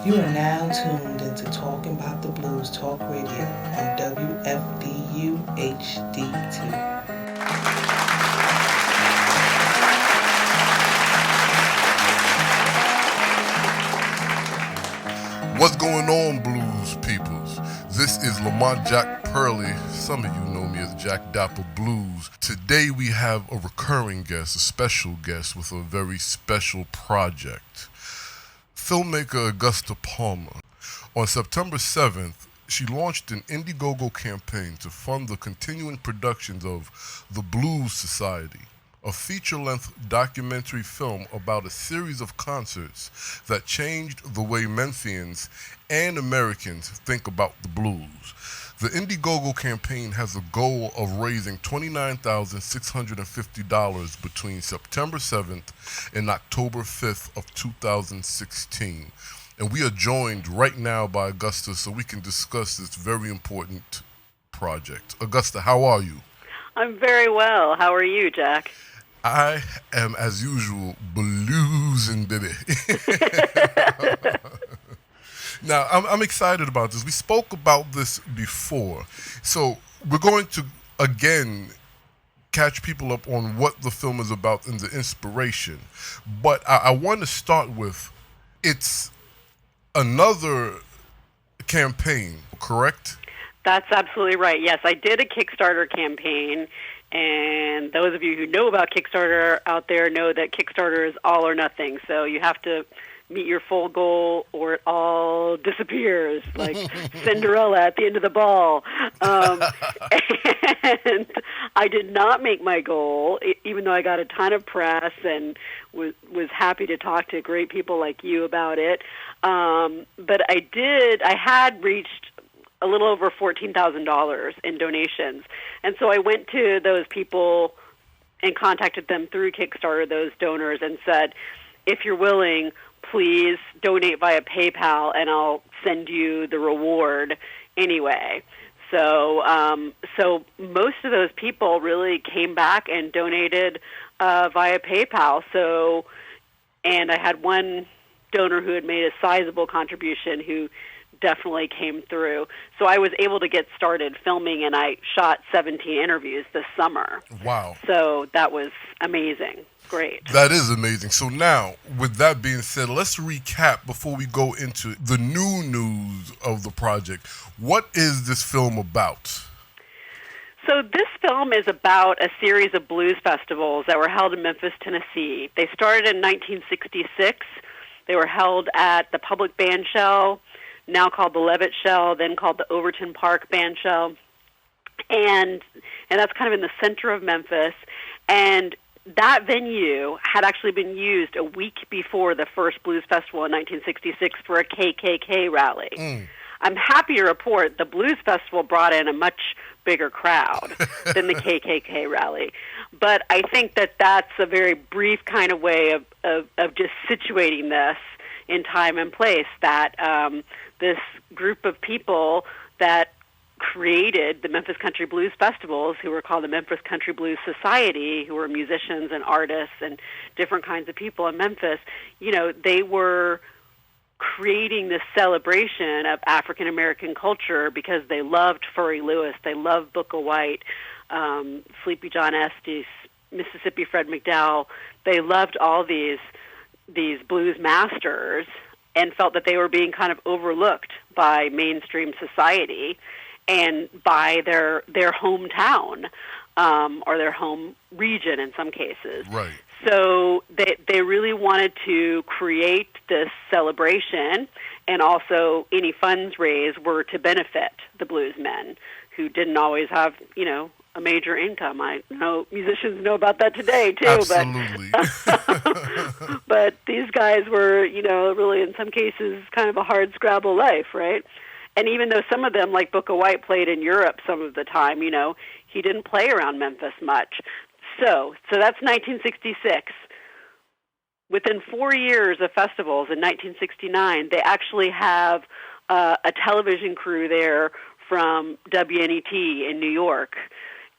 You are now tuned into Talking About the Blues Talk Radio on WFDU HD2. What's going on, blues peoples? This is Lamont Jack Purley. Some of you know me as Jack Dapper Blues. Today we have a recurring guest, a special guest with a very special project. Filmmaker Augusta Palmer. On September 7th, she launched an Indiegogo campaign to fund the continuing productions of The Blues Society, a feature-length documentary film about a series of concerts that changed the way Memphians and Americans think about the blues. The Indiegogo campaign has a goal of raising $29,650 between September 7th and October 5th of 2016. And we are joined right now by Augusta so we can discuss this very important project. Augusta, how are you? I'm very well. How are you, Jack? I am, as usual, bluesing, baby. Now, I'm excited about this. We spoke about this before. So we're going to, again, catch people up on what the film is about and the inspiration. But I want to start with, it's another campaign, correct? That's absolutely right. Yes, I did a Kickstarter campaign. And those of you who know about Kickstarter out there know that Kickstarter is all or nothing. So you have to meet your full goal or it all disappears, like Cinderella at the end of the ball. And I did not make my goal, even though I got a ton of press and was happy to talk to great people like you about it. But I had reached a little over $14,000 in donations. And so I went to those people and contacted them through Kickstarter, those donors, and said, if you're willing, please donate via PayPal and I'll send you the reward anyway. So so most of those people really came back and donated via PayPal. So, and I had one donor who had made a sizable contribution who definitely came through. So I was able to get started filming, and I shot 17 interviews this summer. Wow. So that was amazing. Great. That is amazing. So now, with that being said, let's recap before we go into the new news of the project. What is this film about? So this film is about a series of blues festivals that were held in Memphis, Tennessee. They started in 1966. They were held at the Public Band Shell, now called the Levitt Shell, then called the Overton Park Band Shell. And that's kind of in the center of Memphis. And that venue had actually been used a week before the first blues festival in 1966 for a KKK rally. I'm happy to report the blues festival brought in a much bigger crowd than the KKK rally. But I think that that's a very brief kind of way of just situating this in time and place, that this group of people that created the Memphis Country Blues Festivals, who were called the Memphis Country Blues Society, who were musicians and artists and different kinds of people in Memphis, you know, they were creating this celebration of African American culture because they loved Furry Lewis, they loved Booker White, Sleepy John Estes, Mississippi Fred McDowell. They loved all these blues masters and felt that they were being kind of overlooked by mainstream society and by their hometown or their home region in some cases. Right. So they really wanted to create this celebration, and also any funds raised were to benefit the bluesmen who didn't always have, you know, a major income. I know musicians know about that today too. Absolutely. But these guys were, you know, really in some cases kind of a hard scrabble life, right? And even though some of them, like Booker White, played in Europe some of the time, you know, he didn't play around Memphis much. So that's 1966. Within 4 years of festivals in 1969, they actually have a television crew there from WNET in New York.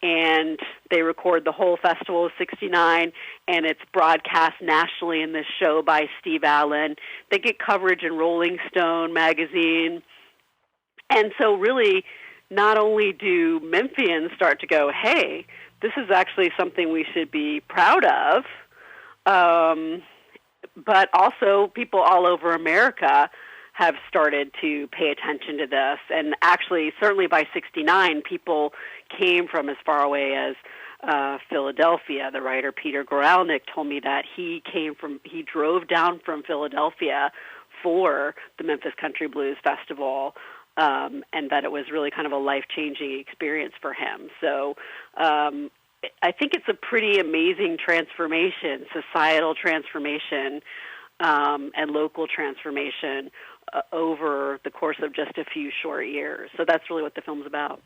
and they record the whole festival of '69, and it's broadcast nationally in this show by Steve Allen. They get coverage in Rolling Stone magazine. And so really, not only do Memphians start to go, hey, this is actually something we should be proud of, but also people all over America have started to pay attention to this. And actually, certainly by '69, people came from as far away as Philadelphia. The writer Peter Goralnik told me that he drove down from Philadelphia for the Memphis Country Blues Festival, and that it was really kind of a life-changing experience for him. So I think it's a pretty amazing transformation, societal transformation, and local transformation over the course of just a few short years. So that's really what the film's about.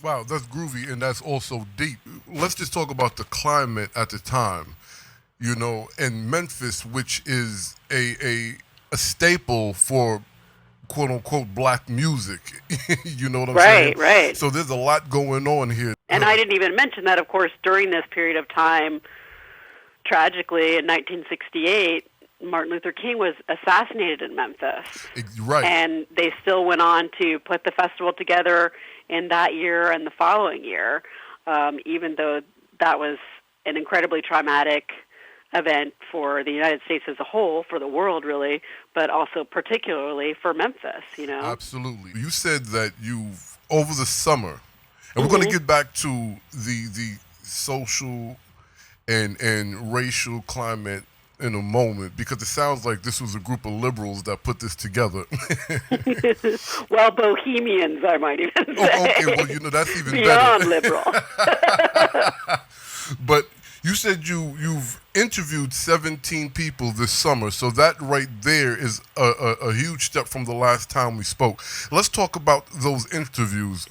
Wow, that's groovy, and that's also deep. Let's just talk about the climate at the time, in Memphis, which is a staple for quote-unquote black music. You know what I'm saying? Right. So there's a lot going on here. And I didn't even mention that, of course, during this period of time, tragically, in 1968, Martin Luther King was assassinated in Memphis. Right. And they still went on to put the festival together in that year and the following year, even though that was an incredibly traumatic event for the United States as a whole, for the world really, but also particularly for Memphis, Absolutely. You said that over the summer, and we're going to get back to the social and racial climate in a moment, because it sounds like this was a group of liberals that put this together. Well, bohemians, I might even say. Oh, okay, well, that's even beyond better. liberal. But you said you've interviewed 17 people this summer, so that right there is a huge step from the last time we spoke. Let's talk about those interviews.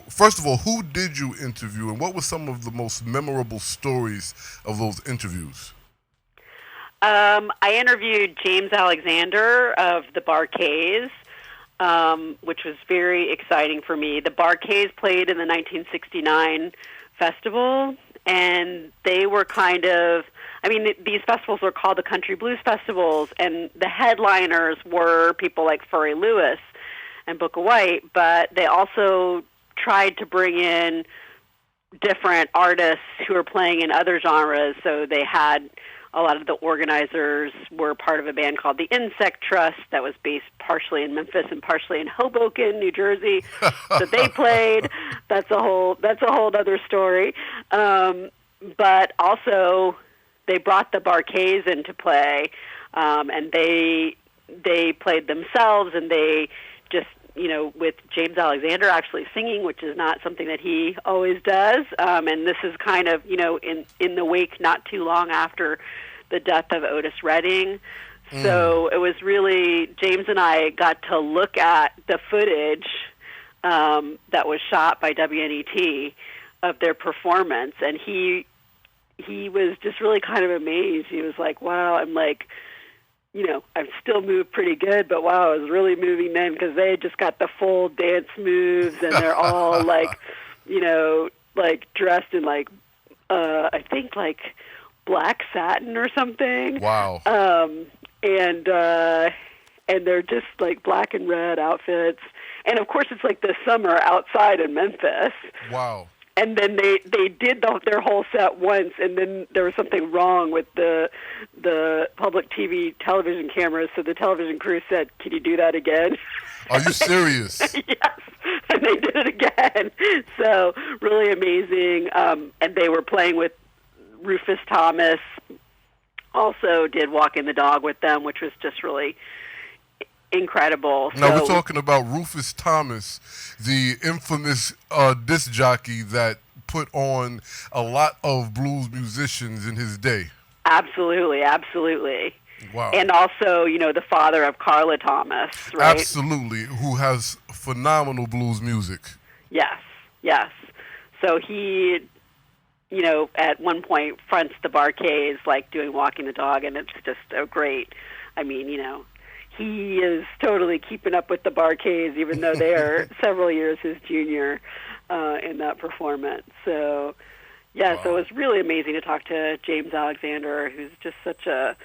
First of all, who did you interview, and what were some of the most memorable stories of those interviews? I interviewed James Alexander of the Barkays, which was very exciting for me. The Barkays played in the 1969 festival, and they were these festivals were called the Country Blues Festivals, and the headliners were people like Furry Lewis and Booker White, but they also tried to bring in different artists who were playing in other genres. So they had a lot of the organizers were part of a band called the Insect Trust that was based partially in Memphis and partially in Hoboken, New Jersey. So they played. That's a whole other story. But also they brought the Barkays into play, and they played themselves, and they just, with James Alexander actually singing, which is not something that he always does. And this is kind of, in the wake not too long after the death of Otis Redding. So it was really, James and I got to look at the footage that was shot by WNET of their performance, and he was just really kind of amazed. He was like, wow, I'm like, I've still moved pretty good, but wow, I was really moving then, because they just got the full dance moves, and they're all like, dressed in I think black satin or something. Wow. And they're just like black and red outfits. And of course it's like the summer outside in Memphis. Wow. And then they did their whole set once, and then there was something wrong with the public television cameras, so the television crew said, "Can you do that again?" Are you serious? Yes, and they did it again. So really amazing. And they were playing with Rufus Thomas. Also did Walking the Dog with them, which was just really incredible. Now we're talking about Rufus Thomas, the infamous disc jockey that put on a lot of blues musicians in his day. Absolutely. Wow. And also, the father of Carla Thomas, right? Absolutely, who has phenomenal blues music. Yes. So he, at one point fronts the Barkays, doing Walking the Dog, and it's just a great, he is totally keeping up with the Barkays, even though they are several years his junior. in that performance. So, yeah, so it was really amazing to talk to James Alexander, who's just such a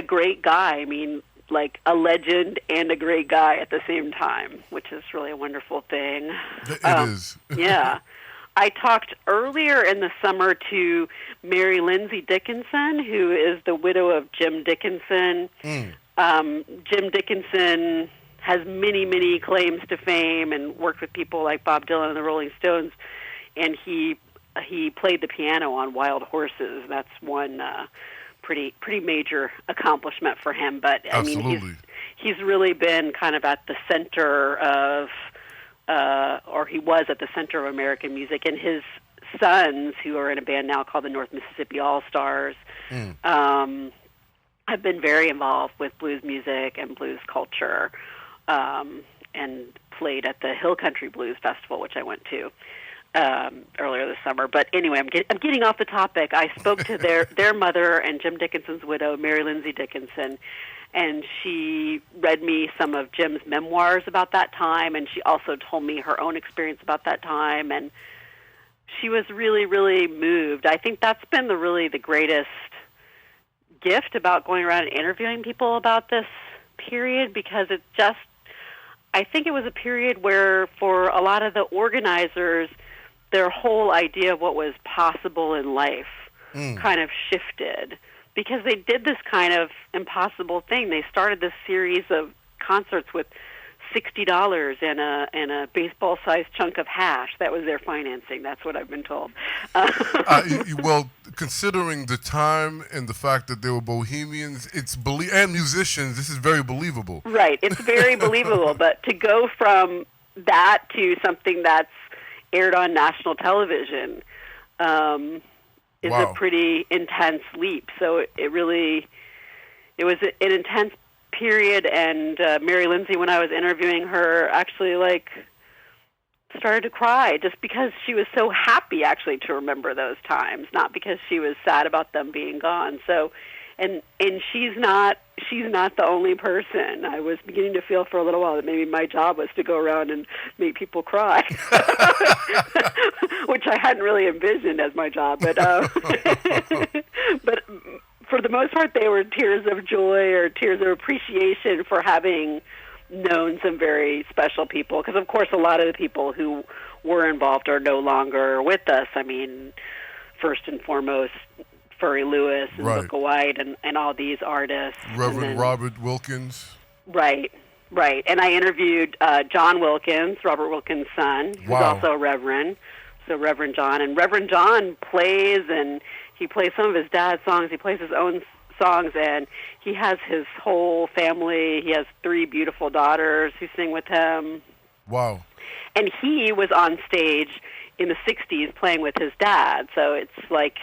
great guy. I mean, like a legend and a great guy at the same time, which is really a wonderful thing. It is. Yeah. I talked earlier in the summer to Mary Lindsay Dickinson, who is the widow of Jim Dickinson. Jim Dickinson has many, many claims to fame and worked with people like Bob Dylan and the Rolling Stones, and he played the piano on Wild Horses. That's one pretty major accomplishment for him. But I mean, he's really been kind of at the center of, or he was at the center of American music. And his sons, who are in a band now called the North Mississippi All-Stars, have been very involved with blues music and blues culture, and played at the Hill Country Blues Festival, which I went to earlier this summer. But anyway, I'm getting off the topic. I spoke to their mother and Jim Dickinson's widow, Mary Lindsay Dickinson, and she read me some of Jim's memoirs about that time, and she also told me her own experience about that time, and she was really, really moved. I think that's been the greatest gift about going around and interviewing people about this period, because I think it was a period where for a lot of the organizers, their whole idea of what was possible in life kind of shifted, because they did this kind of impossible thing. They started this series of concerts with $60 and a baseball-sized chunk of hash. That was their financing. That's what I've been told. Well, considering the time and the fact that they were bohemians, and musicians, this is very believable. Right, it's very believable. But to go from that to something that's aired on national television is a pretty intense leap. So it was an intense period, and Mary Lindsay, when I was interviewing her, actually started to cry just because she was so happy actually to remember those times, not because she was sad about them being gone. So, and she's not the only person. I was beginning to feel for a little while that maybe my job was to go around and make people cry, which I hadn't really envisioned as my job, but but for the most part, they were tears of joy or tears of appreciation for having known some very special people. Because, of course, a lot of the people who were involved are no longer with us. I mean, first and foremost, Furry Lewis and Book of White and all these artists. Reverend Robert Wilkins. Right. And I interviewed John Wilkins, Robert Wilkins' son, who's also a Reverend. So Reverend John. And Reverend John plays, and he plays some of his dad's songs. He plays his own songs, and he has his whole family. He has 3 beautiful daughters who sing with him. Wow. And he was on stage in the 60s playing with his dad. So it's like,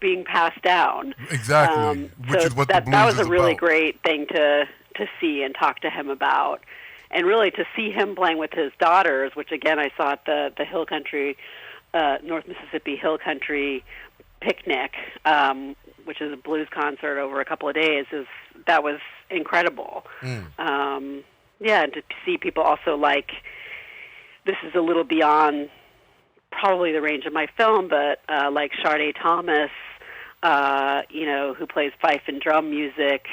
being passed down. Exactly, which is what the blues that was is a really about. great thing to see and talk to him about. And really to see him playing with his daughters, which again I saw at the Hill Country, North Mississippi Hill Country Picnic, which is a blues concert over a couple of days, that was incredible. And to see people also this is a little beyond probably the range of my film, but like Sade Thomas, who plays fife and drum music,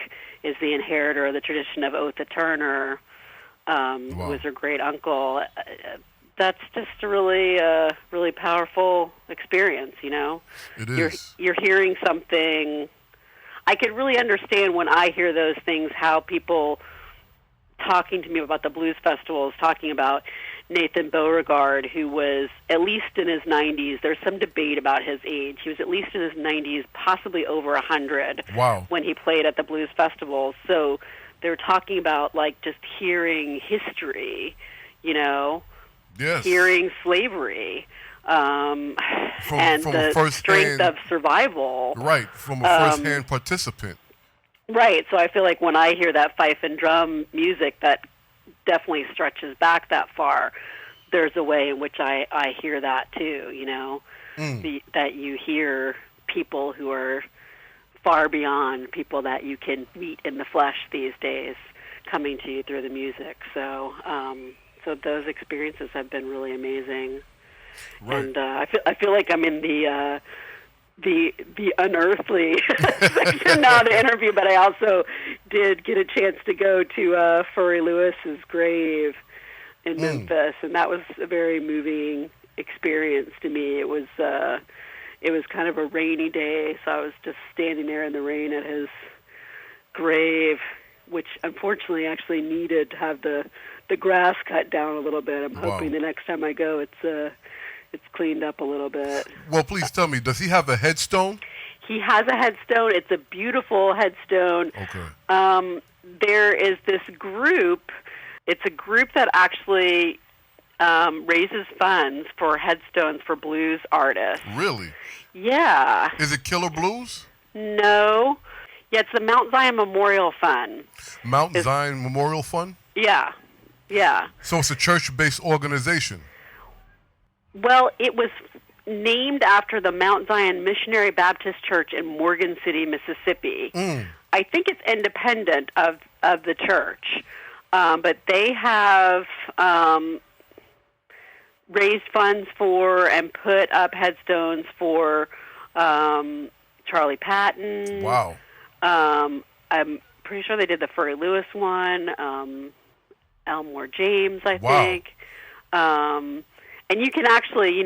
is the inheritor of the tradition of Otha Turner, who was her great uncle. That's just a really powerful experience, It is. You're hearing something. I could really understand when I hear those things, how people talking to me about the blues festivals, talking about Nathan Beauregard, who was at least in his 90s. There's some debate about his age. He was at least in his 90s, possibly over 100 when he played at the blues festivals. So they're talking about just hearing history, hearing slavery, and the strength of survival. Right, from a first-hand participant. Right, so I feel like when I hear that fife and drum music that definitely stretches back that far, there's a way in which I hear that too, that you hear people who are far beyond people that you can meet in the flesh these days coming to you through the music. So So those experiences have been really amazing. Right. And I feel like I'm in the unearthly section now of the interview, but I also did get a chance to go to Furry Lewis's grave in Memphis, and that was a very moving experience to me. It was kind of a rainy day, so I was just standing there in the rain at his grave, which unfortunately actually needed to have the grass cut down a little bit. I'm hoping the next time I go it's cleaned up a little bit. Well, please tell me, does he have a headstone? He has a headstone. It's a beautiful headstone. Okay. There is this group. It's a group that actually raises funds for headstones for blues artists. Really? Yeah. Is it Killer Blues? No. Yeah, it's the Mount Zion Memorial Fund. Mount Zion Memorial Fund? Yeah. Yeah. So it's a church-based organization? Well, it was named after the Mount Zion Missionary Baptist Church in Morgan City, Mississippi. I think it's independent of the church, but they have raised funds for and put up headstones for Charlie Patton. Wow. I'm pretty sure they did the Furry Lewis one, Elmore James, I think. And you can actually,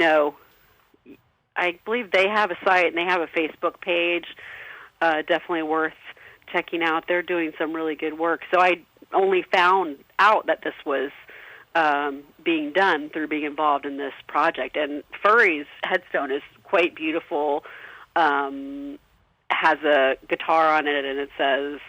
I believe they have a site and they have a Facebook page. Definitely worth checking out. They're doing some really good work. So I only found out that this was being done through being involved in this project. And Furry's headstone is quite beautiful. Has a guitar on it, and it says,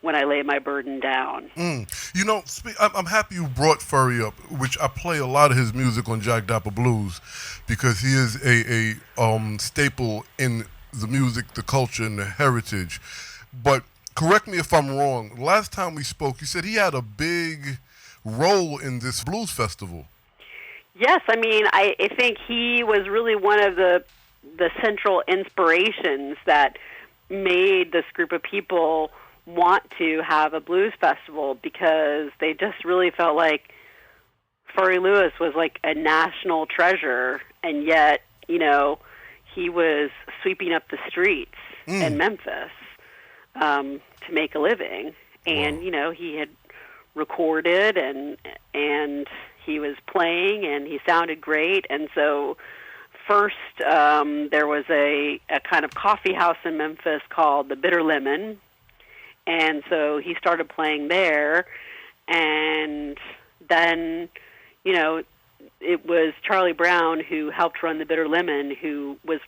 "When I lay my burden down." I'm happy you brought Furry up, which I play a lot of his music on Jack Dapper Blues, because he is a staple in the music, the culture, and the heritage. But correct me if I'm wrong. Last time we spoke, you said he had a big role in this blues festival. Yes, I mean, I think he was really one of the central inspirations that made this group of people want to have a blues festival, because they just really felt like Furry Lewis was like a national treasure, and yet, he was sweeping up the streets in Memphis to make a living. And, he had recorded and he was playing and he sounded great. And so first there was a kind of coffee house in Memphis called the Bitter Lemon. And so he started playing there, and then, it was Charlie Brown who helped run the Bitter Lemon, who was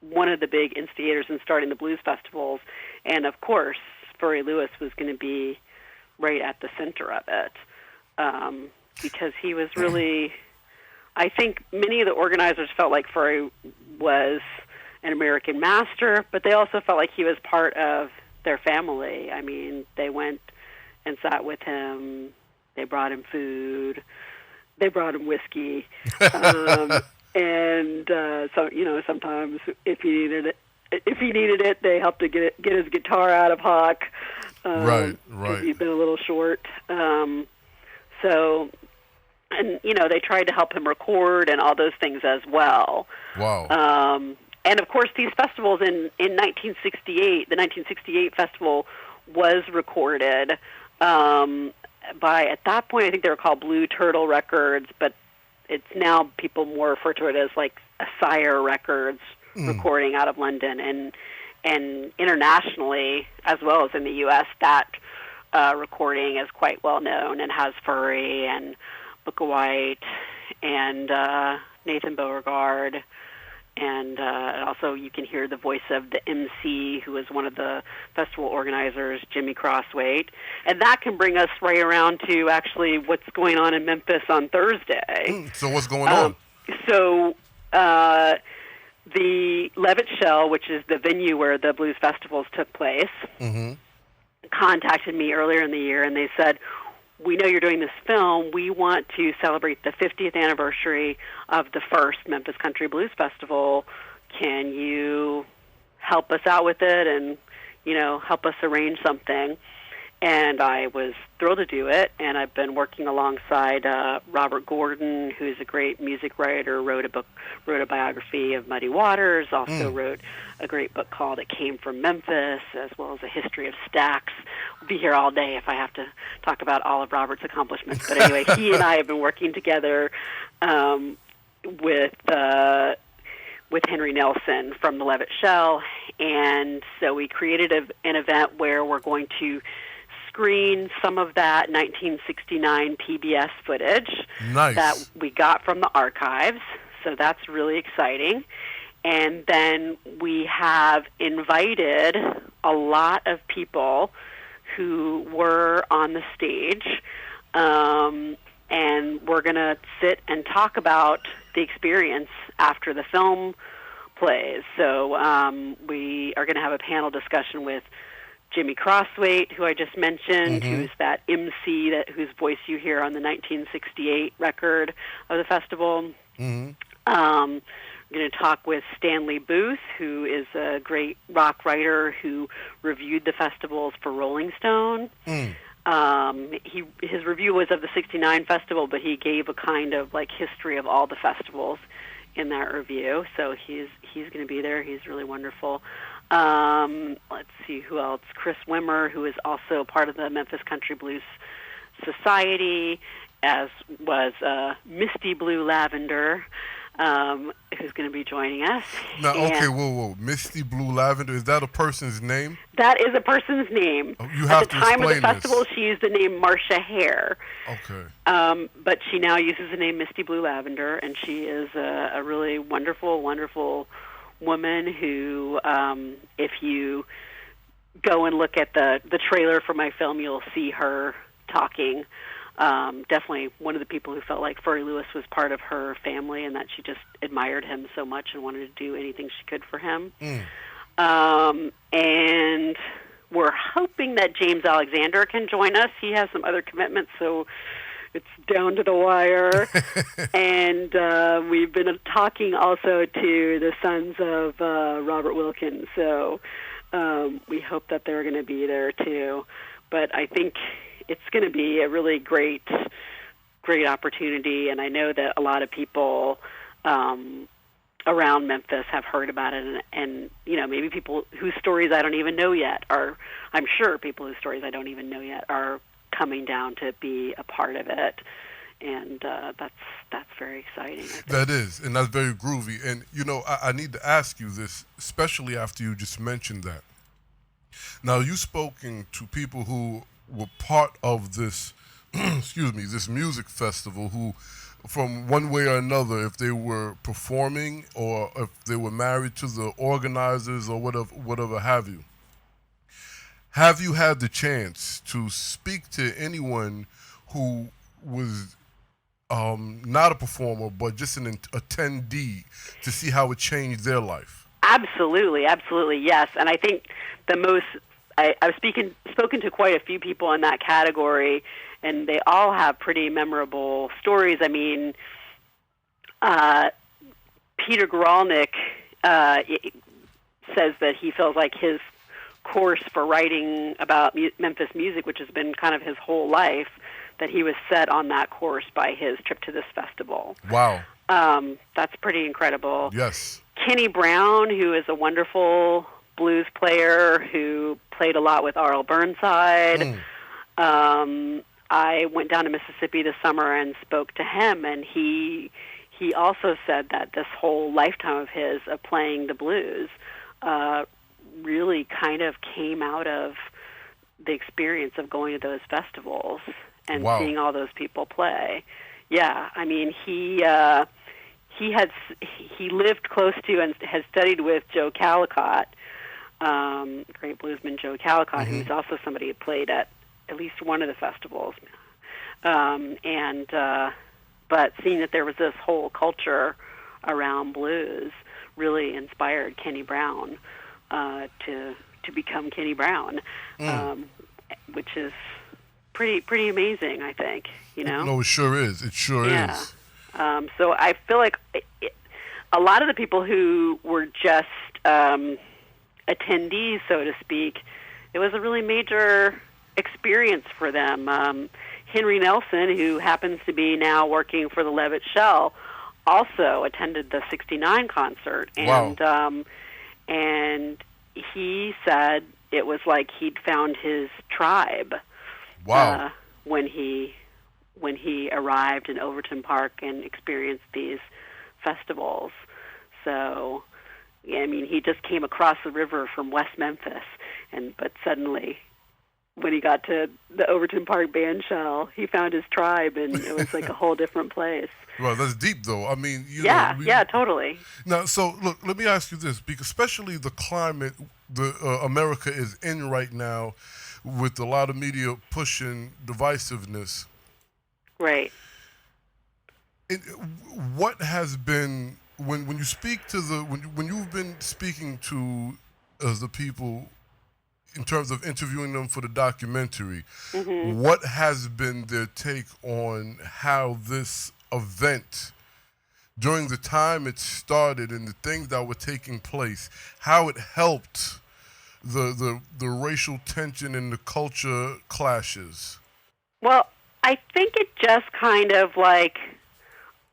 one of the big instigators in starting the blues festivals. And, of course, Furry Lewis was going to be right at the center of it, because he was really, I think many of the organizers felt like Furry was an American master, but they also felt like he was part of their family. I mean, they went and sat with him. They brought him food. They brought him whiskey. And so, sometimes if he needed it, they helped to get his guitar out of hock. Right. He'd been a little short. So, and they tried to help him record and all those things as well. Wow. And, of course, these festivals in 1968, the 1968 festival was recorded by, at that point, I think they were called Blue Turtle Records, but it's now people more refer to it as like a Sire Records recording out of London. And internationally, as well as in the U.S., that recording is quite well known and has Furry and Booker White and Nathan Beauregard. And also you can hear the voice of the MC, who is one of the festival organizers, Jimmy Crosswaite. And that can bring us right around to actually what's going on in Memphis on Thursday. So what's going on? So the Levitt Shell, which is the venue where the blues festivals took place, contacted me earlier in the year, and they said, "We know you're doing this film. We want to celebrate the 50th anniversary of the first Memphis Country Blues Festival. Can you help us out with it and, help us arrange something?" And I was thrilled to do it, and I've been working alongside Robert Gordon, who's a great music writer, wrote a biography of Muddy Waters, also wrote a great book called It Came from Memphis, as well as a history of Stax. We'll be here all day if I have to talk about all of Robert's accomplishments. But anyway, he and I have been working together with Henry Nelson from the Levitt Shell, and so we created an event where we're going to screen some of that 1969 PBS footage that we got from the archives, so that's really exciting. And then we have invited a lot of people who were on the stage, and we're going to sit and talk about the experience after the film plays. So we are going to have a panel discussion with Jimmy Crosswaite, who I just mentioned, who's that MC whose voice you hear on the 1968 record of the festival. I'm going to talk with Stanley Booth, who is a great rock writer who reviewed the festivals for Rolling Stone. His review was of the 69 festival, but he gave a kind of like history of all the festivals in that review. So he's going to be there. He's really wonderful. Let's see who else. Chris Wimmer, who is also part of the Memphis Country Blues Society, as was Misty Blue Lavender, who's going to be joining us. Now, okay, whoa. Misty Blue Lavender, is that a person's name? That is a person's name. Oh, you have At the time of the festival, this. she used the name Marcia Hare. Okay. But she now uses the name Misty Blue Lavender, and she is a really wonderful, wonderful woman who, if you go and look at the trailer for my film, you'll see her talking. Definitely one of the people who felt like Furry Lewis was part of her family and that she just admired him so much and wanted to do anything she could for him. And we're hoping that James Alexander can join us. He has some other commitments, so it's down to the wire. And we've been talking also to the sons of Robert Wilkins, so we hope that they're going to be there too. But I think it's going to be a really great opportunity, and I know that a lot of people around Memphis have heard about it, and you know, maybe people whose stories I don't even know yet are, I'm sure people whose stories I don't even know yet are coming down to be a part of it, and that's very exciting. That is, and that's very groovy. And you know, I need to ask you this, especially after you just mentioned that. Now, you've spoken to people who were part of this, this music festival, who, from one way or another, if they were performing or if they were married to the organizers or whatever have you. Have you had the chance to speak to anyone who was not a performer but just an attendee to see how it changed their life? Absolutely, yes. And I think the most, I've spoken to quite a few people in that category, and they all have pretty memorable stories. I mean, Peter Goralnik says that he feels like his course for writing about Memphis music, which has been kind of his whole life, that he was set on that course by his trip to this festival. Wow. That's pretty incredible. Yes. Kenny Brown, who is a wonderful blues player who played a lot with R.L. Burnside. I went down to Mississippi this summer and spoke to him, and he also said that this whole lifetime of his of playing the blues really kind of came out of the experience of going to those festivals and seeing all those people play. Yeah, I mean, he lived close to and has studied with Joe Calicott, great bluesman Joe Calicott, who's also somebody who played at least one of the festivals. But seeing that there was this whole culture around blues really inspired Kenny Brown to become Kenny Brown, which is pretty amazing, I think. You know? No, it sure is. It sure is. So I feel like a lot of the people who were just attendees, so to speak, it was a really major experience for them. Henry Nelson, who happens to be now working for the Levitt Shell, also attended the '69 concert, and and he said it was like he'd found his tribe. Wow! When he arrived in Overton Park and experienced these festivals. So, yeah, I mean, he just came across the river from West Memphis, but suddenly, when he got to the Overton Park bandshell, he found his tribe, and it was like a whole different place. Well, that's deep, though. I mean, yeah, totally. Now, so look, let me ask you this, because especially the climate America is in right now, with a lot of media pushing divisiveness. Right. What has been when you speak to when you've been speaking to the people in terms of interviewing them for the documentary, what has been their take on how this event, during the time it started and the things that were taking place, how it helped the racial tension and the culture clashes? Well, I think it just kind of like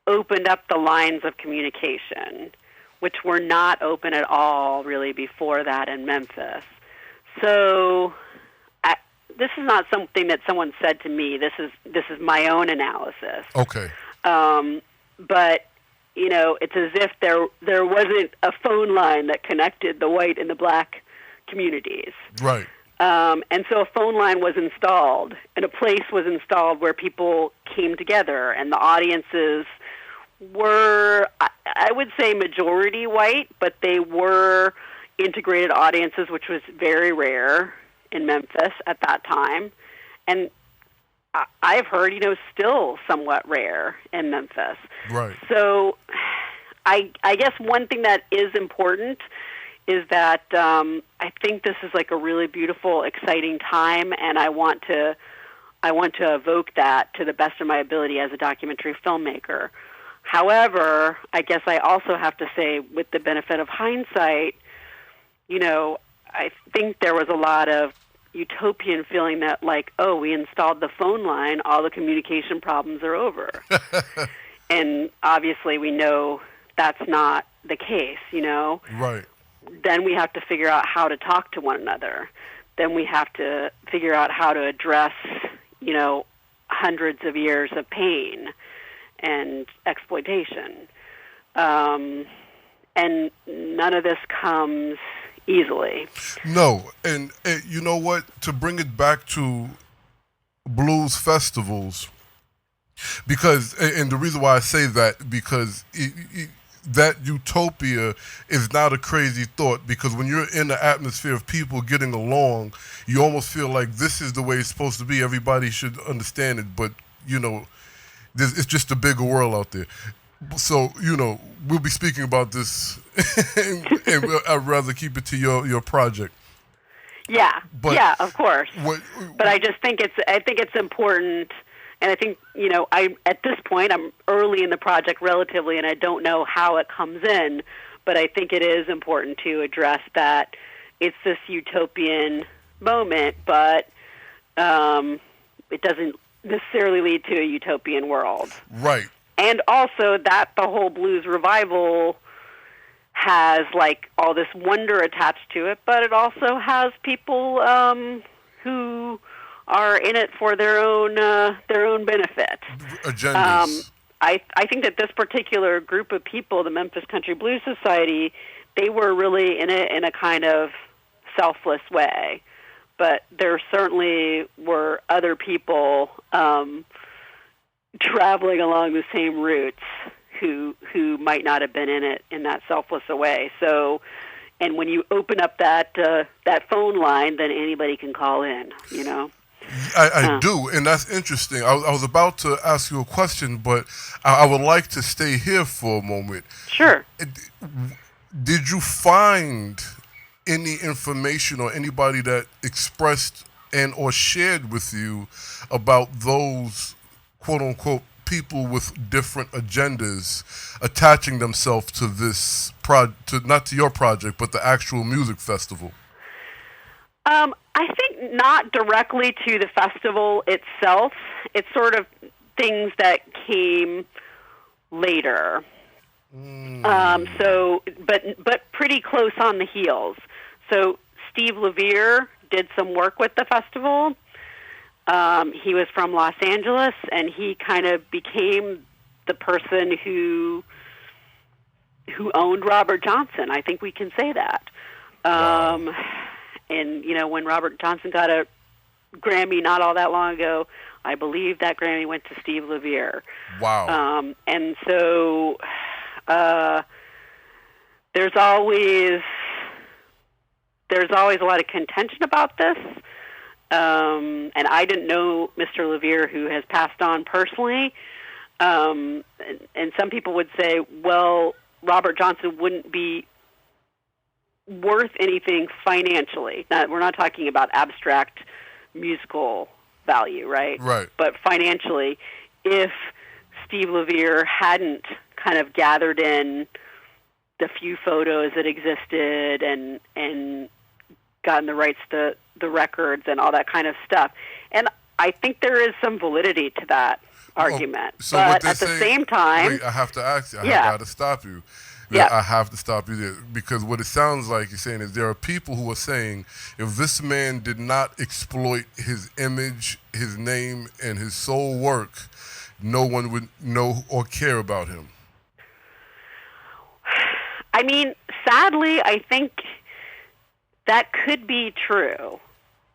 opened up the lines of communication, which were not open at all really before that in Memphis. So this is not something that someone said to me. This is my own analysis. Okay. But you know, it's as if there wasn't a phone line that connected the white and the black communities. Right. And so a phone line was installed, and a place was installed where people came together, and the audiences were, I would say, majority white, but they were integrated audiences, which was very rare in Memphis at that time. And I've heard, still somewhat rare in Memphis. Right. So I guess one thing that is important is that I think this is like a really beautiful, exciting time, and I want to evoke that to the best of my ability as a documentary filmmaker. However, I guess I also have to say, with the benefit of hindsight, I think there was a lot of utopian feeling that, like, oh, we installed the phone line, all the communication problems are over. And obviously we know that's not the case, Right. Then we have to figure out how to talk to one another. Then we have to figure out how to address, hundreds of years of pain and exploitation. And none of this comes easily. No, and you know what? To bring it back to blues festivals, because, and the reason why I say that, because that utopia is not a crazy thought, because when you're in the atmosphere of people getting along, you almost feel like this is the way it's supposed to be. Everybody should understand it, but, it's just a bigger world out there. So, we'll be speaking about this, and I'd rather keep it to your project. Yeah, yeah, of course. But I just think it's important. And I think, at this point, I'm early in the project relatively, and I don't know how it comes in, but I think it is important to address that it's this utopian moment, but it doesn't necessarily lead to a utopian world. Right. And also that the whole blues revival has, like, all this wonder attached to it, but it also has people who are in it for their own benefit. Agendas. I think that this particular group of people, the Memphis Country Blues Society, they were really in it in a kind of selfless way. But there certainly were other people traveling along the same routes who might not have been in it in that selfless a way. So, and when you open up that phone line, then anybody can call in, I do, and that's interesting. I was about to ask you a question, but I would like to stay here for a moment. Sure. Did you find any information or anybody that expressed and or shared with you about those quote-unquote people with different agendas attaching themselves to this not to your project, but the actual music festival? I think not directly to the festival itself. It's sort of things that came later. But pretty close on the heels. So Steve LeVere did some work with the festival. He was from Los Angeles, and he kind of became the person who owned Robert Johnson. I think we can say that. And, you know, when Robert Johnson got a Grammy not all that long ago, I believe that Grammy went to Steve LeVere. Wow. And so there's always a lot of contention about this. And I didn't know Mr. LeVere, who has passed on personally. And some people would say, well, Robert Johnson wouldn't be worth anything financially. Now, we're not talking about abstract musical value, right? Right. But financially, if Steve LeVere hadn't kind of gathered in the few photos that existed and gotten the rights to the records and all that kind of stuff. And I think there is some validity to that argument. So but at the same time... Wait, I have to ask you. I got to stop you. Yeah. I have to stop you there, because what it sounds like you're saying is there are people who are saying if this man did not exploit his image, his name, and his soul work, no one would know or care about him. I mean, sadly, I think that could be true.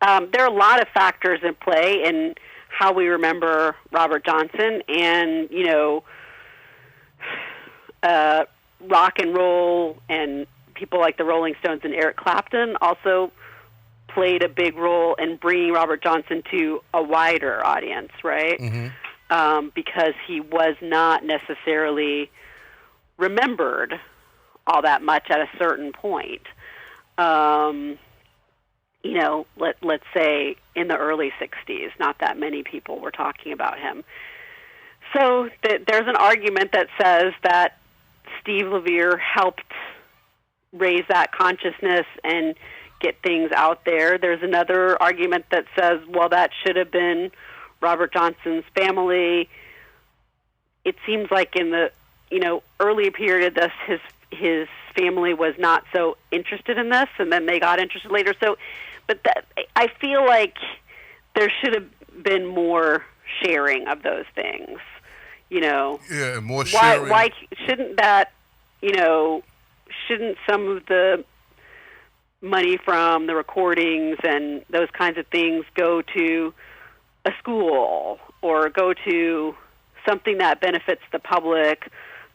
There are a lot of factors in play in how we remember Robert Johnson, and, you know, rock and roll and people like the Rolling Stones and Eric Clapton also played a big role in bringing Robert Johnson to a wider audience, right? Mm-hmm. Because he was not necessarily remembered all that much at a certain point. You know, let's say in the early 60s, not that many people were talking about him. So there's an argument that says that Steve LeVere helped raise that consciousness and get things out there. There's another argument that says, well, that should have been Robert Johnson's family. It seems like in the, you know, early period of this, his family was not so interested in this, and then they got interested later. So, but I feel like there should have been more sharing of those things. You know, yeah, more sharing. Why shouldn't that, you know, shouldn't some of the money from the recordings and those kinds of things go to a school or go to something that benefits the public,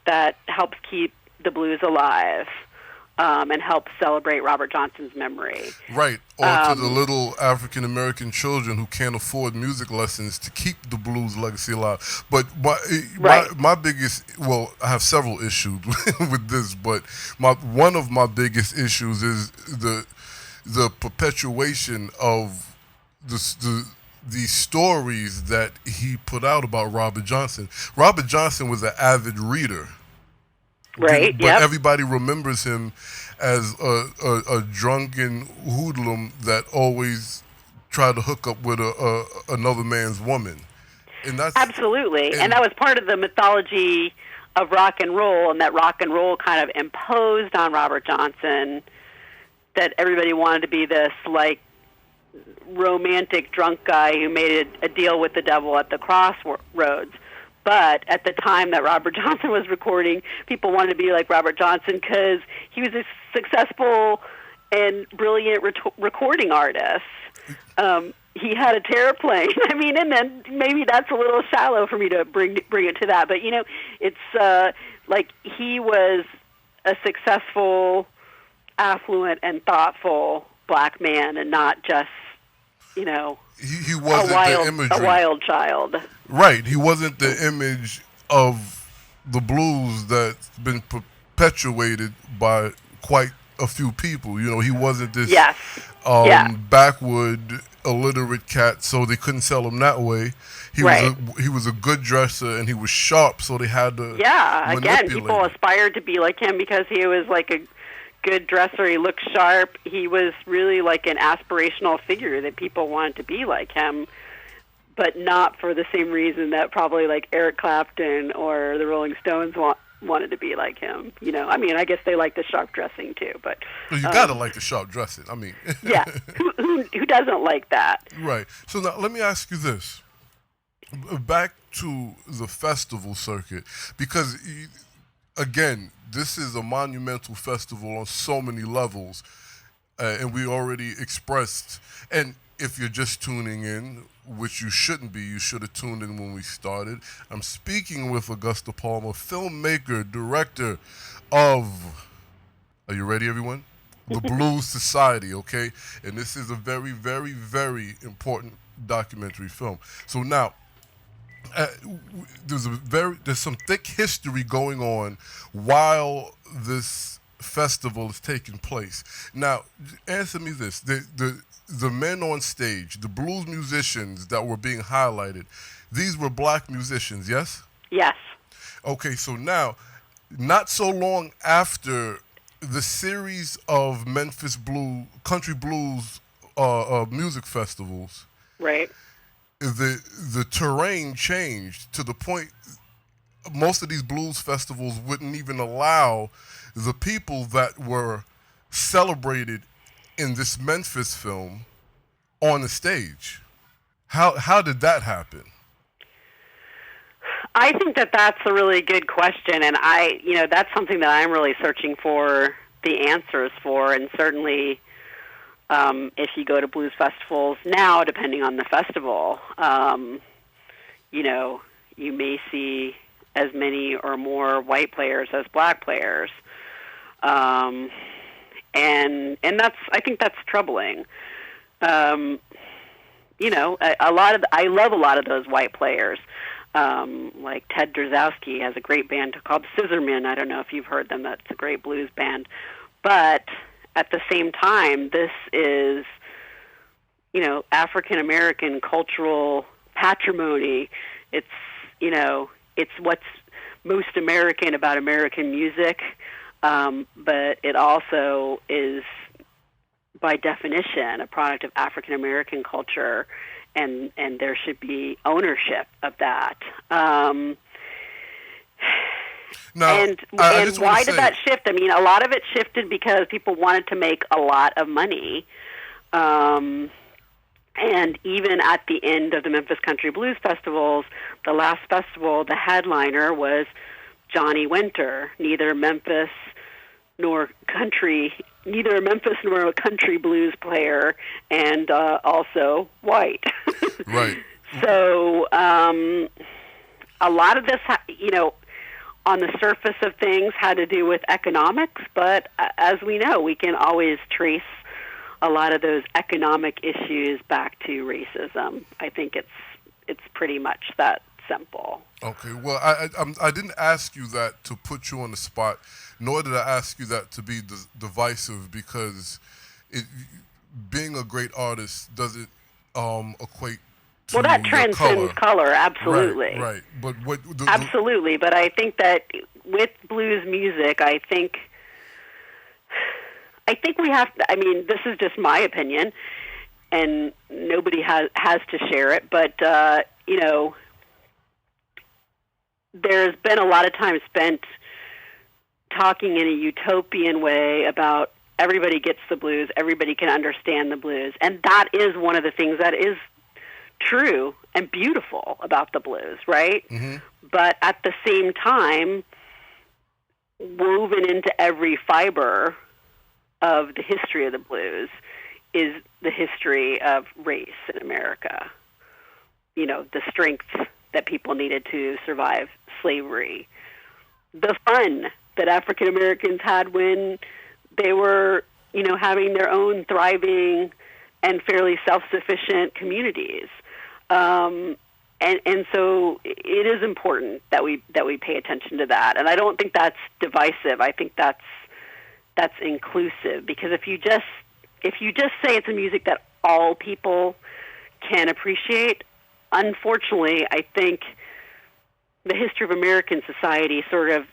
that helps keep the blues alive, and help celebrate Robert Johnson's memory? Right, or to the little African-American children who can't afford music lessons to keep the blues legacy alive. But my biggest, well, I have several issues with this, but one of my biggest issues is the perpetuation of the stories that he put out about Robert Johnson. Robert Johnson was an avid reader. Right. But everybody remembers him as a drunken hoodlum that always tried to hook up with another man's woman. And that's absolutely. And that was part of the mythology of rock and roll, and that rock and roll kind of imposed on Robert Johnson that everybody wanted to be this, like, romantic drunk guy who made a deal with the devil at the crossroads. But at the time that Robert Johnson was recording, people wanted to be like Robert Johnson because he was a successful and brilliant recording artist. He had a terraplane. I mean, and then maybe that's a little shallow for me to bring it to that. But, you know, it's like he was a successful, affluent, and thoughtful black man, and not just, you know, he wasn't the imagery. A wild child. Right. He wasn't the image of the blues that's been perpetuated by quite a few people. You know, he wasn't this backward, illiterate cat, so they couldn't sell him that way. He was a good dresser, and he was sharp, so they had to again, people aspired to be like him because he was like a good dresser. He looked sharp. He was really like an aspirational figure that people wanted to be like him, but not for the same reason that probably like Eric Clapton or the Rolling Stones wanted to be like him. I mean, I guess they like the sharp dressing too, but well, you gotta like the sharp dressing. I mean, yeah, who doesn't like that? Right. So now let me ask you this: back to the festival circuit, because again, this is a monumental festival on so many levels, and we already expressed. And if you're just tuning in, which you shouldn't be, you should have tuned in when we started. I'm speaking with Augusta Palmer, filmmaker, director of, are you ready, everyone? The Blues Society, okay? And this is a very, very, very important documentary film. So now, there's some thick history going on while this festival is taking place. Now, answer me this: the men on stage, the blues musicians that were being highlighted, these were black musicians, yes? Yes. Okay, so now, not so long after the series of Memphis country blues music festivals, right? The terrain changed to the point most of these blues festivals wouldn't even allow the people that were celebrated in this Memphis film on the stage. How did that happen? I think that's a really good question, and that's something that I'm really searching for the answers for, and certainly if you go to blues festivals now, depending on the festival, you may see as many or more white players as black players, and I think that's troubling. I love a lot of those white players. Like Ted Drzowski has a great band called Scissormen. I don't know if you've heard them. That's a great blues band. But at the same time, this is, African American cultural patrimony. It's what's most American about American music, but it also is, by definition, a product of African American culture, and there should be ownership of that. Now, and why did that shift? I mean, a lot of it shifted because people wanted to make a lot of money. And even at the end of the Memphis Country Blues Festivals, the last festival, the headliner was Johnny Winter, neither a Memphis nor a country blues player, and also white. Right. So a lot of this, on the surface of things had to do with economics, but as we know, we can always trace a lot of those economic issues back to racism. I think it's pretty much that simple. Okay, well, I didn't ask you that to put you on the spot, nor did I ask you that to be divisive, because being a great artist doesn't equate to well, that transcends color, absolutely. Right. But absolutely, but I think that with blues music, I think we have to, I mean, this is just my opinion, and nobody has to share it, but, there's been a lot of time spent talking in a utopian way about everybody gets the blues, everybody can understand the blues, and that is one of the things that is true and beautiful about the blues, right? Mm-hmm. But at the same time, woven into every fiber of the history of the blues is the history of race in America. The strength that people needed to survive slavery, the fun that African Americans had when they were, having their own thriving and fairly self-sufficient communities. And so it is important that we pay attention to that. And I don't think that's divisive. I think that's inclusive, because if you just say it's a music that all people can appreciate, unfortunately, I think the history of American society sort of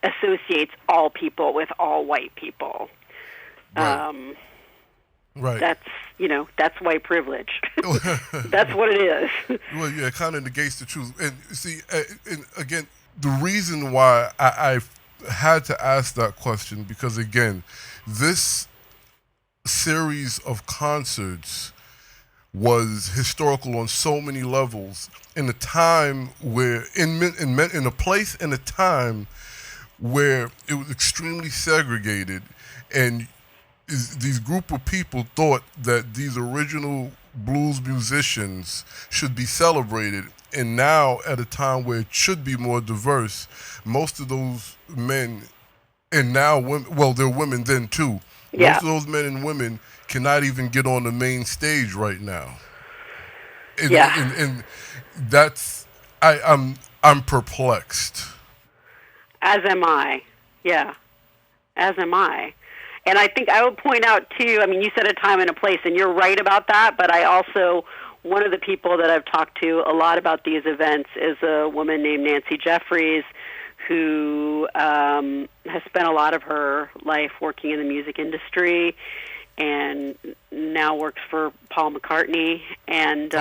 associates all people with all white people. Right. Right. That's white privilege. That's what it is. Well, yeah, it kind of negates the truth. And see, and again, the reason why I had to ask that question, because again, this series of concerts was historical on so many levels in a time where, in a place and a time where it was extremely segregated, and these group of people thought that these original blues musicians should be celebrated. And now, at a time where it should be more diverse, most of those men, and now women, well, they're women then too. Yeah. Most of those men and women cannot even get on the main stage right now. And that's, I'm perplexed. As am I. Yeah. As am I. And I think I would point out, too, I mean, you said a time and a place, and you're right about that, but I also, one of the people that I've talked to a lot about these events is a woman named Nancy Jeffries, who has spent a lot of her life working in the music industry and now works for Paul McCartney, and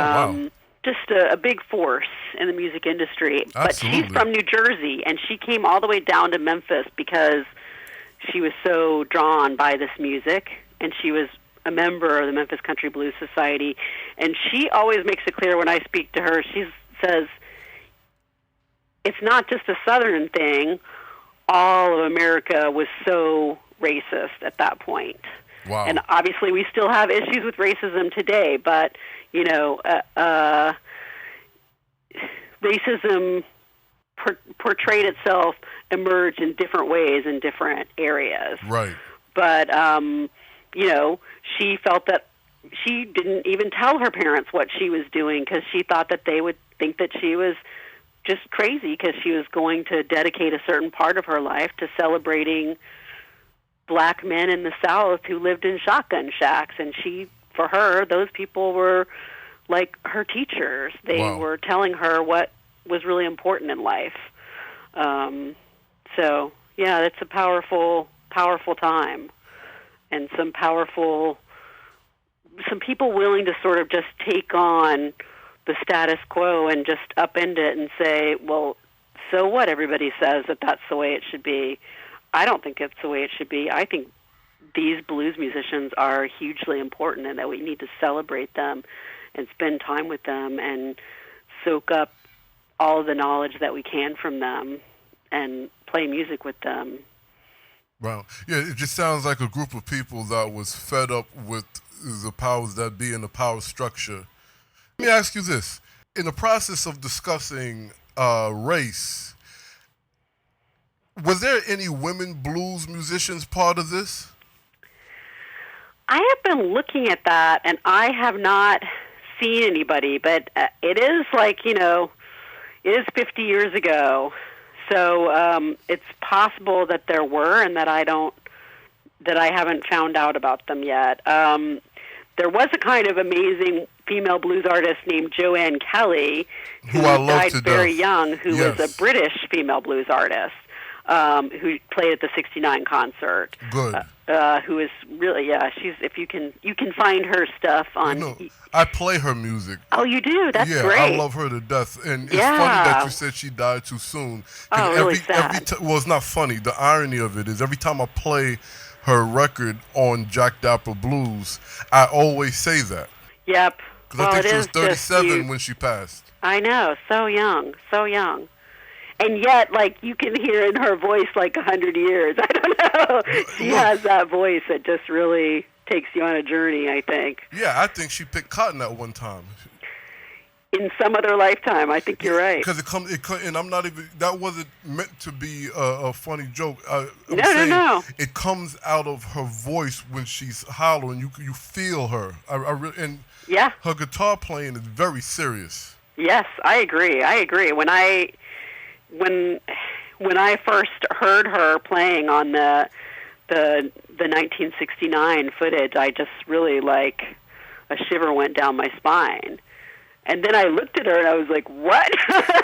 just a big force in the music industry. Absolutely. But she's from New Jersey, and she came all the way down to Memphis because she was so drawn by this music, and she was a member of the Memphis Country Blues Society. And she always makes it clear when I speak to her, she says, it's not just a Southern thing. All of America was so racist at that point. Wow. And obviously we still have issues with racism today, but, racism portrayed itself, emerged in different ways in different areas. Right. But, she felt that she didn't even tell her parents what she was doing because she thought that they would think that she was just crazy because she was going to dedicate a certain part of her life to celebrating black men in the South who lived in shotgun shacks. And for her, those people were like her teachers. They were telling her what was really important in life. So, yeah, it's a powerful, powerful time. And some people willing to sort of just take on the status quo and just upend it and say, well, so what? Everybody says that that's the way it should be. I don't think it's the way it should be. I think these blues musicians are hugely important and that we need to celebrate them and spend time with them and soak up all of the knowledge that we can from them and play music with them. Wow. Yeah, it just sounds like a group of people that was fed up with the powers that be and the power structure. Let me ask you this. In the process of discussing race, was there any women blues musicians part of this? I have been looking at that, and I have not seen anybody, but it is like, it is 50 years ago. So it's possible that there were and that I haven't found out about them yet. There was a kind of amazing female blues artist named Joanne Kelly, who died very young, who was a British female blues artist, who played at the '69 concert. Good. Who is really, you can find her stuff on. I play her music. Oh, you do? That's great. Yeah, I love her to death, and it's funny that you said she died too soon. Oh, really sad. Well, it's not funny. The irony of it is every time I play her record on Jack Dapper Blues, I always say that. Yep. Because I think she was 37 when she passed. I know, so young, so young. And yet, you can hear in her voice 100 years. I don't know. She has that voice that just really takes you on a journey, I think. Yeah, I think she picked cotton at one time. In some other lifetime, I think you're right. Because and I'm not even, that wasn't meant to be a funny joke. No. It comes out of her voice when she's hollering. You feel her. Her guitar playing is very serious. Yes, I agree. When I first heard her playing on the 1969 footage, I just really a shiver went down my spine. And then I looked at her and I was like, what?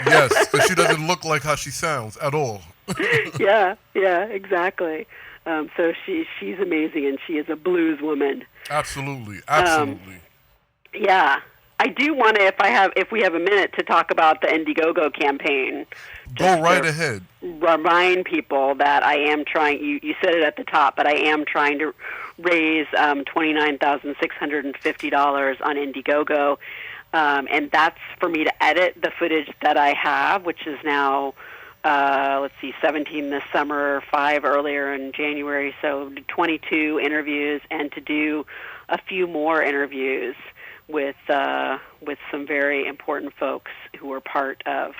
Yes, because she doesn't look like how she sounds at all. Yeah, exactly. So she's amazing, and she is a blues woman. Absolutely. Yeah. I do want to, if we have a minute, to talk about the Indiegogo campaign. Go right ahead. Remind people that I am trying, you said it at the top, but I am trying to raise $29,650 on Indiegogo. And that's for me to edit the footage that I have, which is now, 17 this summer, 5 earlier in January, so 22 interviews, and to do a few more interviews with some very important folks who were part of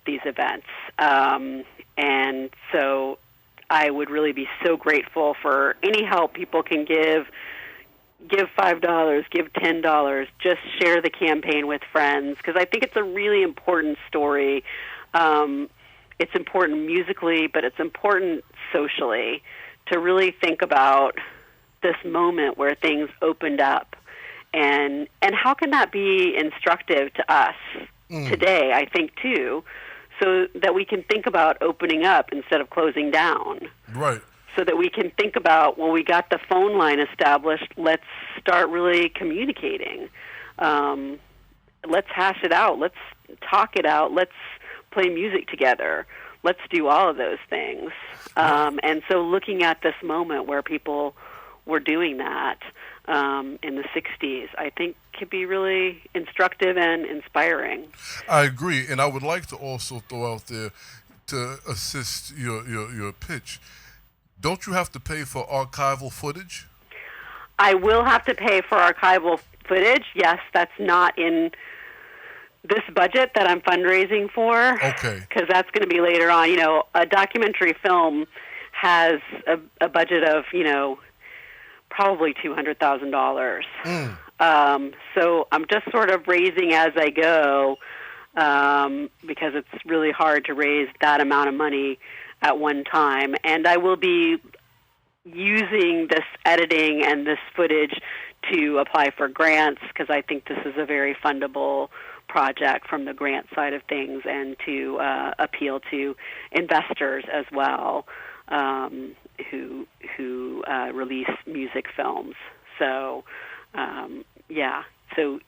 these events. And so I would really be so grateful for any help people can give. Give $5, give $10, just share the campaign with friends, because I think it's a really important story. It's important musically, but it's important socially to really think about this moment where things opened up. And how can that be instructive to us today, I think, too, so that we can think about opening up instead of closing down. Right. So that we can think about, well, we got the phone line established, let's start really communicating. Let's hash it out. Let's talk it out. Let's play music together. Let's do all of those things. And so looking at this moment where people were doing that in the 60s, I think could be really instructive and inspiring. I agree. And I would like to also throw out there, to assist your pitch, don't you have to pay for archival footage? I will have to pay for archival footage. Yes, that's not in this budget that I'm fundraising for. Okay. Because that's going to be later on. You know, a documentary film has a budget of, probably $200,000. So I'm just sort of raising as I go, because it's really hard to raise that amount of money at one time. And I will be using this editing and this footage to apply for grants, because I think this is a very fundable project from the grant side of things, and to appeal to investors as well, who release music films. So, So,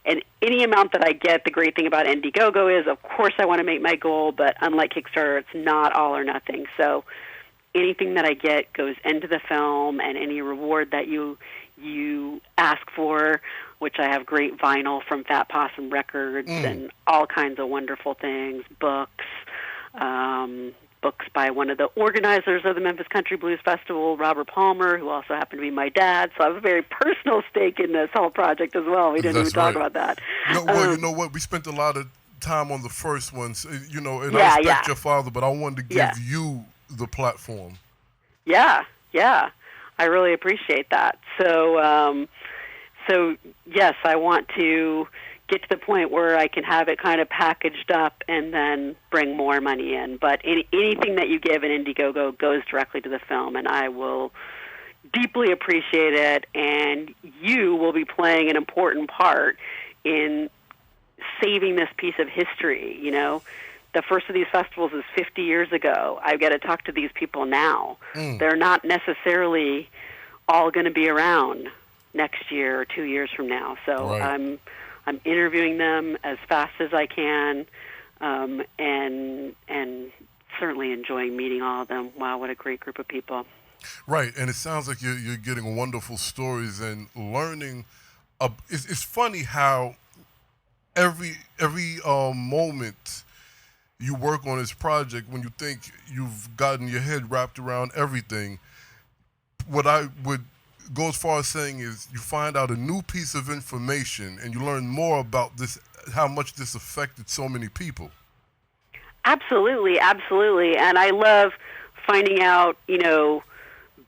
and any amount that I get, the great thing about Indiegogo is, of course, I want to make my goal, but unlike Kickstarter, it's not all or nothing. So anything that I get goes into the film, and any reward that you ask for, which I have great vinyl from Fat Possum Records and all kinds of wonderful things, books by one of the organizers of the Memphis Country Blues Festival, Robert Palmer, who also happened to be my dad. So I have a very personal stake in this whole project as well. We didn't even talk about that. Well, you know what? We spent a lot of time on the first ones, and I respect your father, but I wanted to give you the platform. Yeah. I really appreciate that. So yes, I want to get to the point where I can have it kind of packaged up and then bring more money in. But anything that you give in Indiegogo goes directly to the film, and I will deeply appreciate it. And you will be playing an important part in saving this piece of history. The first of these festivals is 50 years ago. I've got to talk to these people now. They're not necessarily all going to be around next year or 2 years from now. So right. I'm interviewing them as fast as I can, and certainly enjoying meeting all of them. Wow, what a great group of people. Right, and it sounds like you're getting wonderful stories and learning. It's funny how every moment you work on this project, when you think you've gotten your head wrapped around everything, what I would go as far as saying is you find out a new piece of information and you learn more about this, how much this affected so many people. Absolutely. And I love finding out,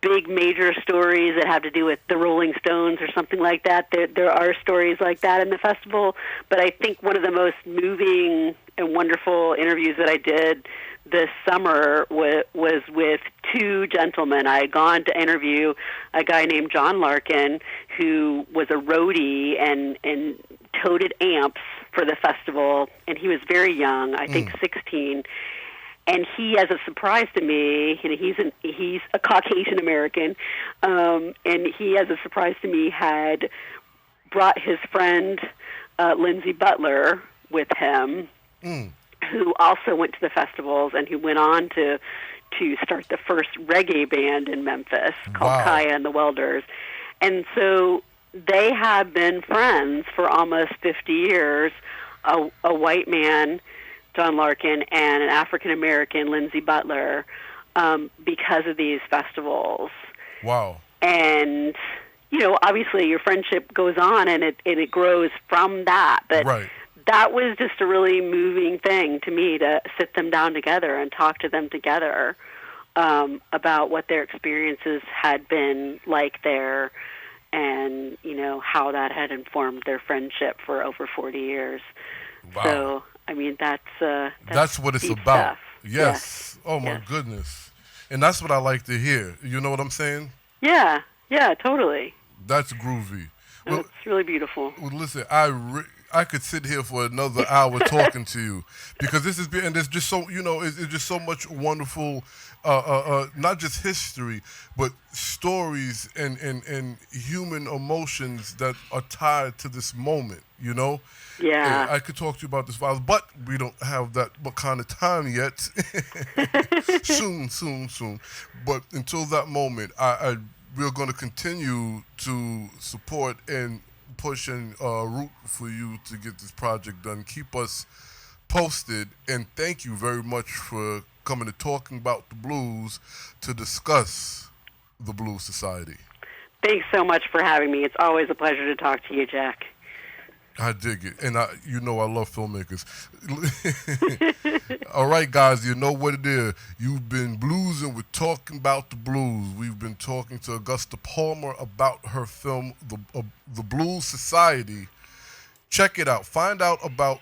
big major stories that have to do with the Rolling Stones or something like that. There are stories like that in the festival, but I think one of the most moving and wonderful interviews that I did this summer was with two gentlemen. I had gone to interview a guy named John Larkin, who was a roadie and toted amps for the festival, and he was very young, I think 16. And he, as a surprise to me, he's a Caucasian American, and he, as a surprise to me, had brought his friend Lindsay Butler with him, who also went to the festivals and who went on to start the first reggae band in Memphis called Kaya and the Welders. And so they have been friends for almost 50 years, a white man, John Larkin, and an African-American, Lindsay Butler, because of these festivals. Wow. And, obviously your friendship goes on and it grows from that. But that was just a really moving thing to me, to sit them down together and talk to them together about what their experiences had been like there, and, how that had informed their friendship for over 40 years. Wow. So, I mean, that's what it's deep about. Stuff. Yes. Oh, my goodness. And that's what I like to hear. You know what I'm saying? Yeah, totally. That's groovy. Well, it's really beautiful. Well, listen, I could sit here for another hour talking to you, because this is, and there's just so, it's just so much wonderful, not just history, but stories and human emotions that are tied to this moment, Yeah. I could talk to you about this file, but we don't have that kind of time yet. Soon. But until that moment, we're going to continue to support and push and root for you to get this project done. Keep us posted, and thank you very much for coming to Talking About the Blues to discuss the Blues Society. Thanks so much for having me. It's always a pleasure to talk to you, Jack. I dig it, and I love filmmakers. All right, guys, you know what it is. You've been bluesing with Talking About the Blues. We've been talking to Augusta Palmer about her film, The Blues Society. Check it out. Find out about,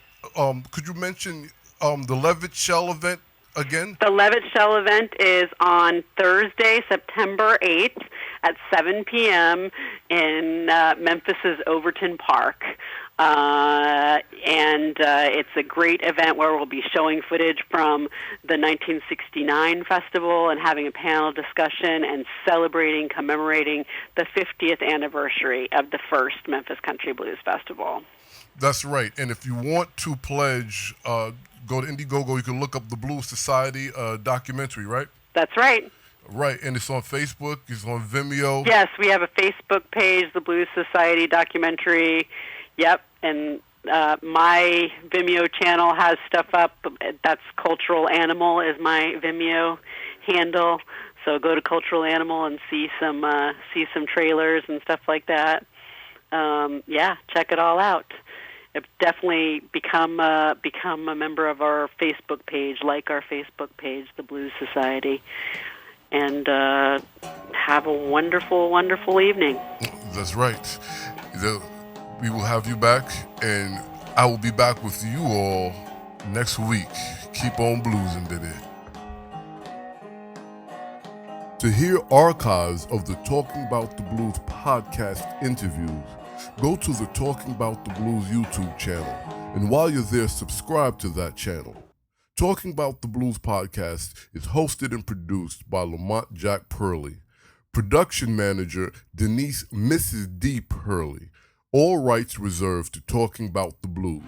could you mention the Levitt Shell event again? The Levitt Shell event is on Thursday, September 8th at 7 p.m. in Memphis's Overton Park. And it's a great event where we'll be showing footage from the 1969 festival and having a panel discussion and commemorating the 50th anniversary of the first Memphis Country Blues Festival. That's right. And if you want to pledge, go to Indiegogo. You can look up the Blues Society documentary, right? That's right. Right, and it's on Facebook, it's on Vimeo. Yes, we have a Facebook page, the Blues Society documentary. Yep, and my Vimeo channel has stuff up. That's Cultural Animal is my Vimeo handle. So go to Cultural Animal and see some trailers and stuff like that. Check it all out. Definitely become a member of our Facebook page, like our Facebook page, the Blues Society, and have a wonderful, wonderful evening. That's right. We will have you back, and I will be back with you all next week. Keep on bluesing, baby. To hear archives of the Talking About the Blues podcast interviews, go to the Talking About the Blues YouTube channel, and while you're there, subscribe to that channel. Talking About the Blues podcast is hosted and produced by Lamont Jack Purley. Production manager Denise Mrs. D. Purley. All rights reserved to Talking About the Blues.